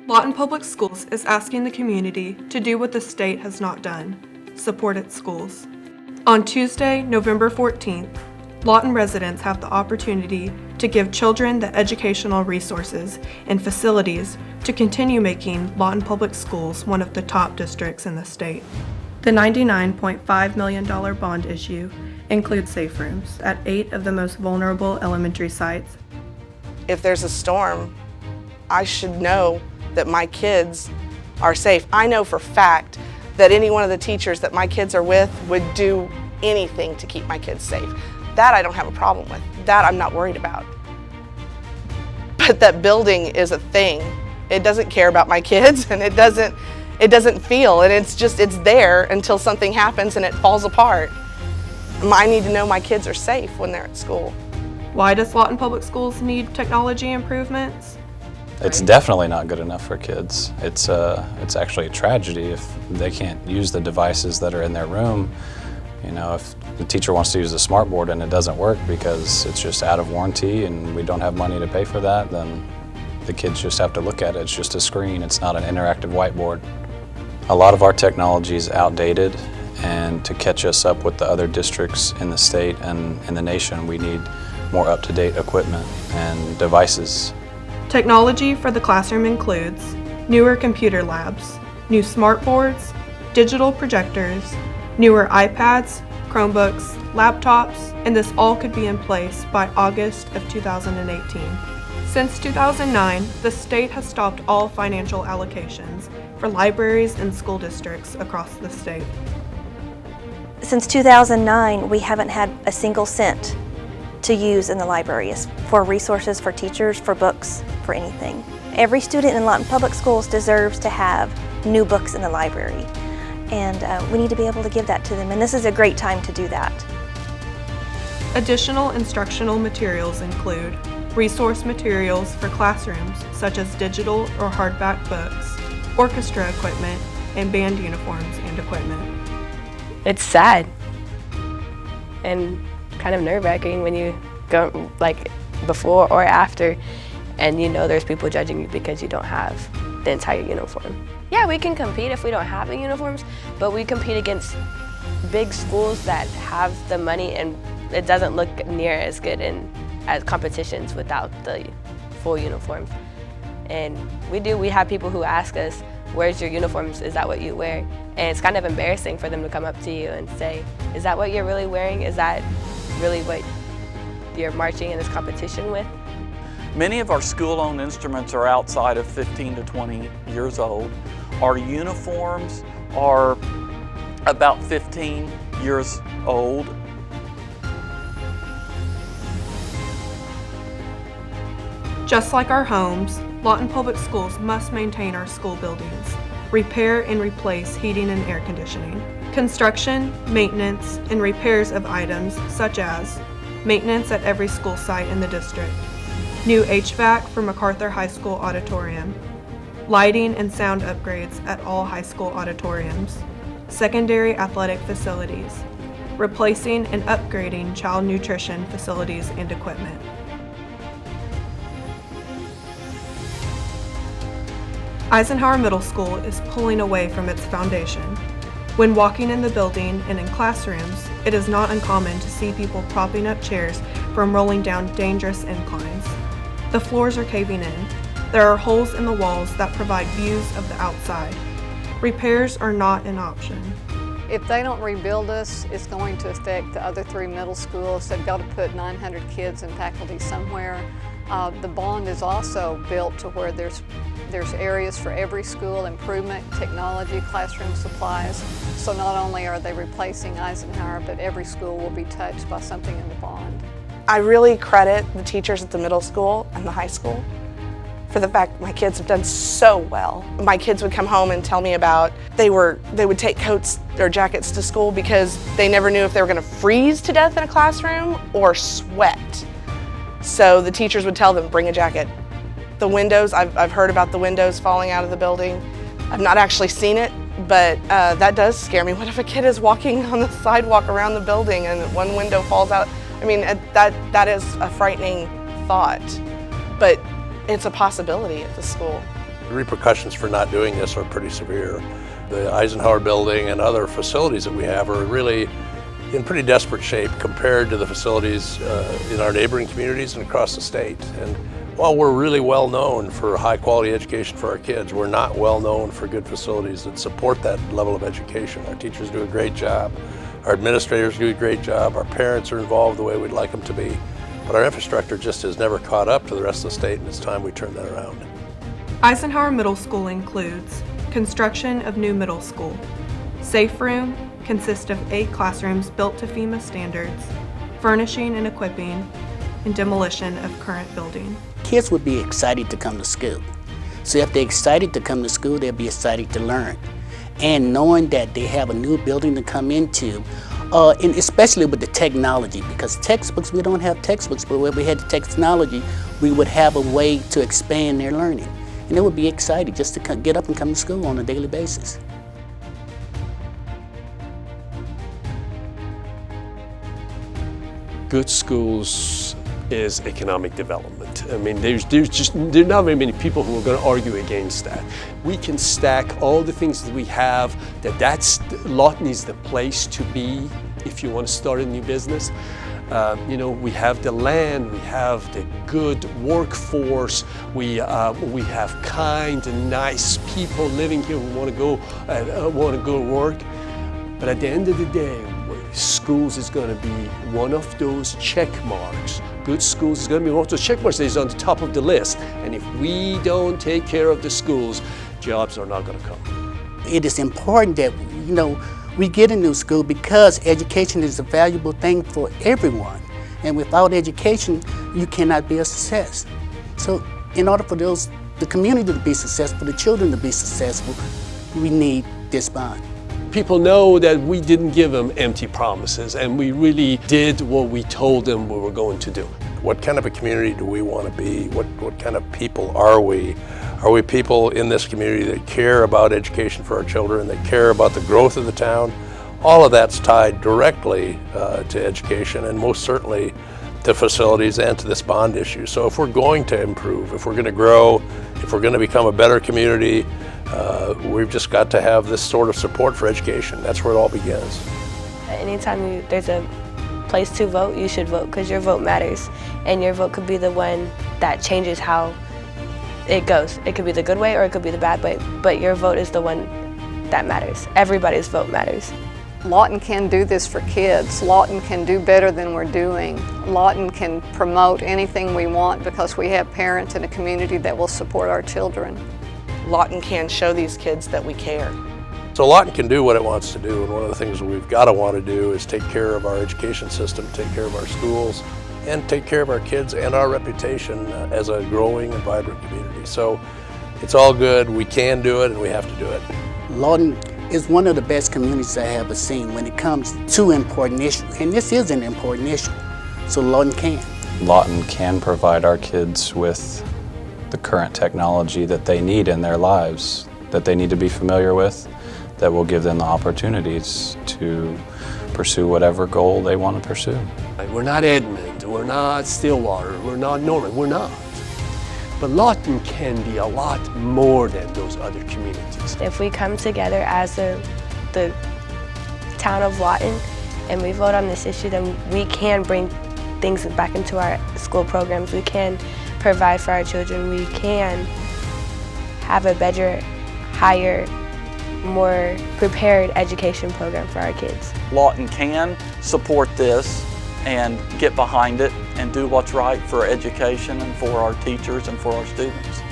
Lawton Public Schools is asking the community to do what the state has not done: support its schools. On Tuesday, November 14th, Lawton residents have the opportunity to give children the educational resources and facilities to continue making Lawton Public Schools one of the top districts in the state. The $99.5 million bond issue includes safe rooms at 8 of the most vulnerable elementary sites. If there's a storm, I should know that my kids are safe. I know for a fact that any one of the teachers that my kids are with would do anything to keep my kids safe. That I don't have a problem with. That I'm not worried about. But that building is a thing. It doesn't care about my kids, and it doesn't feel, and it's there until something happens and it falls apart. I need to know my kids are safe when they're at school. Why does Lawton Public Schools need technology improvements? It's definitely not good enough for kids. It's actually a tragedy if they can't use the devices that are in their room. You know, if the teacher wants to use the smart board and it doesn't work because it's just out of warranty and we don't have money to pay for that, then the kids just have to look at it. It's just a screen. It's not an interactive whiteboard. A lot of our technology is outdated, and to catch us up with the other districts in the state and in the nation, we need more up-to-date equipment and devices. Technology for the classroom includes newer computer labs, new smart boards, digital projectors, newer iPads, Chromebooks, laptops, and this all could be in place by August of 2018. Since 2009, the state has stopped all financial allocations for libraries and school districts across the state. Since 2009, we haven't had a single cent to use in the libraries for resources, for teachers, for books, for anything. Every student in Lawton Public Schools deserves to have new books in the library, and we need to be able to give that to them, and this is a great time to do that. Additional instructional materials include resource materials for classrooms such as digital or hardback books, orchestra equipment, and band uniforms and equipment. It's sad and kind of nerve-wracking when you go like before or after and you know there's people judging you because you don't have the entire uniform. Yeah, we can compete if we don't have the uniforms, but we compete against big schools that have the money, and it doesn't look near as good as competitions without the full uniforms. And we have people who ask us, where's your uniforms? Is that what you wear? And it's kind of embarrassing for them to come up to you and say, is that what you're really wearing? Is that really what you're marching in this competition with? Many of our school-owned instruments are outside of 15 to 20 years old. Our uniforms are about 15 years old. Just like our homes, Lawton Public Schools must maintain our school buildings, repair and replace heating and air conditioning, construction, maintenance, and repairs of items such as maintenance at every school site in the district, new HVAC for MacArthur High School auditorium, lighting and sound upgrades at all high school auditoriums, secondary athletic facilities, replacing and upgrading child nutrition facilities and equipment. Eisenhower Middle School is pulling away from its foundation. When walking in the building and in classrooms, it is not uncommon to see people propping up chairs from rolling down dangerous inclines. The floors are caving in. There are holes in the walls that provide views of the outside. Repairs are not an option. If they don't rebuild us, it's going to affect the other 3 middle schools. They've got to put 900 kids and faculty somewhere. The bond is also built to where there's areas for every school, improvement, technology, classroom supplies. So not only are they replacing Eisenhower, but every school will be touched by something in the bond. I really credit the teachers at the middle school and the high school for the fact my kids have done so well. My kids would come home and tell me about they would take coats or jackets to school because they never knew if they were going to freeze to death in a classroom or sweat. So the teachers would tell them, bring a jacket. The windows, I've heard about the windows falling out of the building. I've not actually seen it, but that does scare me. What if a kid is walking on the sidewalk around the building and one window falls out? I mean, that is a frightening thought, but it's a possibility at the school. The repercussions for not doing this are pretty severe. The Eisenhower building and other facilities that we have are really in pretty desperate shape compared to the facilities in our neighboring communities and across the state. And while we're really well known for high quality education for our kids, we're not well known for good facilities that support that level of education. Our teachers do a great job, our administrators do a great job, our parents are involved the way we'd like them to be. But our infrastructure just has never caught up to the rest of the state, and it's time we turn that around. Eisenhower Middle School includes construction of new middle school. Safe room consists of 8 classrooms built to FEMA standards, furnishing and equipping, and demolition of current building. Kids would be excited to come to school. So if they're excited to come to school, they'll be excited to learn. And knowing that they have a new building to come into, and especially with the technology, because textbooks, we don't have textbooks, but when we had the technology, we would have a way to expand their learning. And they would be excited just to get up and come to school on a daily basis. Good schools is economic development. I mean, there are not very many people who are going to argue against that. We can stack all the things that we have, Lawton is the place to be if you want to start a new business. You know, we have the land, we have the good workforce, we have kind and nice people living here who want to go work. But at the end of the day, schools is going to be one of those check marks. Good schools is going to be one of those check marks that is on the top of the list. And if we don't take care of the schools, jobs are not going to come. It is important that, you know, we get a new school because education is a valuable thing for everyone. And without education, you cannot be a success. So in order for the community to be successful, the children to be successful, we need this bond. People know that we didn't give them empty promises, and we really did what we told them we were going to do. What kind of a community do we want to be? What kind of people are we? Are we people in this community that care about education for our children, that care about the growth of the town? All of that's tied directly to education, and most certainly to facilities and to this bond issue. So if we're going to improve, if we're going to grow, if we're going to become a better community, we've just got to have this sort of support for education. That's where it all begins. Anytime there's a place to vote, you should vote, because your vote matters. And your vote could be the one that changes how it goes. It could be the good way or it could be the bad way, but your vote is the one that matters. Everybody's vote matters. Lawton can do this for kids. Lawton can do better than we're doing. Lawton can promote anything we want because we have parents in a community that will support our children. Lawton can show these kids that we care. So Lawton can do what it wants to do, and one of the things that we've got to want to do is take care of our education system, take care of our schools, and take care of our kids and our reputation as a growing and vibrant community. So it's all good, we can do it, and we have to do it. Lawton is one of the best communities I have ever seen when it comes to important issues, and this is an important issue, so Lawton can. Lawton can provide our kids with the current technology that they need in their lives, that they need to be familiar with, that will give them the opportunities to pursue whatever goal they want to pursue. We're not Edmond, we're not Stillwater, we're not Norman, we're not. But Lawton can be a lot more than those other communities. If we come together as the town of Lawton and we vote on this issue, then we can bring things back into our school programs. We can provide for our children. We can have a better, higher, more prepared education program for our kids. Lawton can support this and get behind it and do what's right for education and for our teachers and for our students.